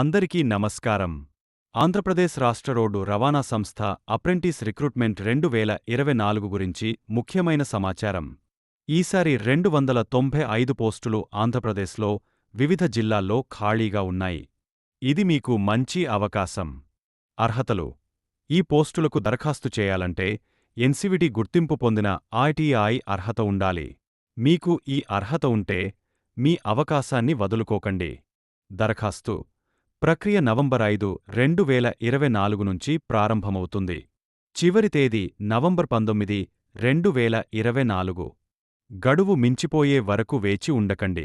అందరికీ నమస్కారం. ఆంధ్రప్రదేశ్ రాష్ట్ర రోడ్డు రవాణా సంస్థ అప్రెంటిస్ రిక్రూట్మెంట్ 2024 గురించి ముఖ్యమైన సమాచారం. ఈసారి 295 పోస్టులు ఆంధ్రప్రదేశ్లో వివిధ జిల్లాల్లో ఖాళీగా ఉన్నాయి. ఇది మీకు మంచి అవకాశం. అర్హతలు: ఈ పోస్టులకు దరఖాస్తు చేయాలంటే ఎన్సీవీటీ గుర్తింపు పొందిన ఐటీఐ అర్హత ఉండాలి. మీకు ఈ అర్హత ఉంటే మీ అవకాశాన్ని వదులుకోకండి. దరఖాస్తు ప్రక్రియ నవంబర్ 5, 2024 నుంచి ప్రారంభమవుతుంది. చివరి తేదీ నవంబర్ 19, 2024. గడువు మించిపోయే వరకు వేచి ఉండకండి.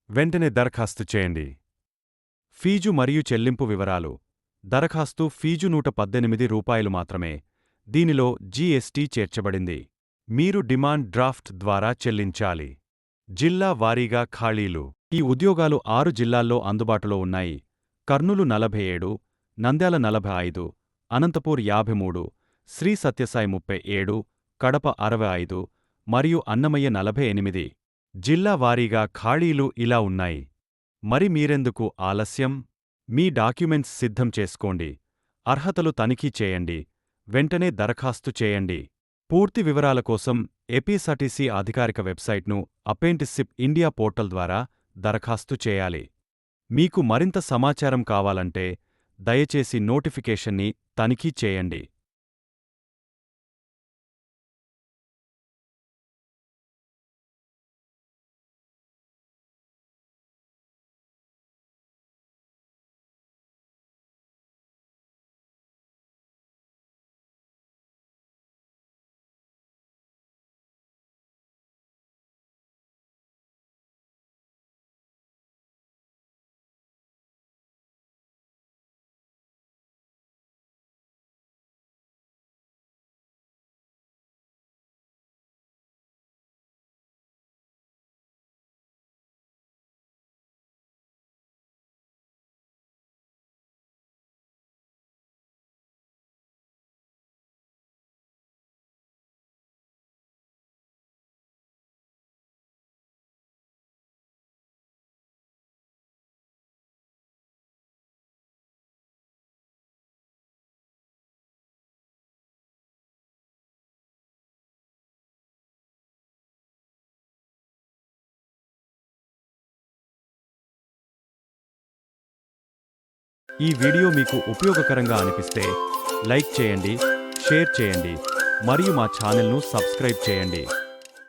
వెంటనే దరఖాస్తు చేయండి. ఫీజు మరియు చెల్లింపు వివరాలు: దరఖాస్తు ఫీజు రూ. 118 మాత్రమే. దీనిలో జీఎస్టీ చేర్చబడింది. మీరు డిమాండ్ డ్రాఫ్ట్ ద్వారా చెల్లించాలి. జిల్లా వారీగా ఖాళీలు: ఈ ఉద్యోగాలు 6 జిల్లాల్లో అందుబాటులో ఉన్నాయి. కర్నూలు 47, నంద్యాల 45, అనంతపూర్ 53, శ్రీ సత్యసాయి 37, కడప 65 మరియు అన్నమయ్య 48. జిల్లా వారీగా ఖాళీలు ఇలా ఉన్నాయి. మరి మీరెందుకు ఆలస్యం? మీ డాక్యుమెంట్స్ సిద్ధం చేసుకోండి. అర్హతలు తనిఖీ చేయండి. వెంటనే దరఖాస్తు చేయండి. పూర్తి వివరాల కోసం ఏపీఎస్ఆర్టీసీ అధికారిక వెబ్సైట్ను అప్రెంటిస్షిప్ ఇండియా పోర్టల్ ద్వారా దరఖాస్తు చేయాలి. మీకు మరింత సమాచారం కావాలంటే దయచేసి నోటిఫికేషన్ని తనిఖీ చేయండి. ఈ వీడియో మీకు ఉపయోగకరంగా అనిపిస్తే లైక్ చేయండి, షేర్ చేయండి మరియు మా ఛానల్ను సబ్స్క్రైబ్ చేయండి.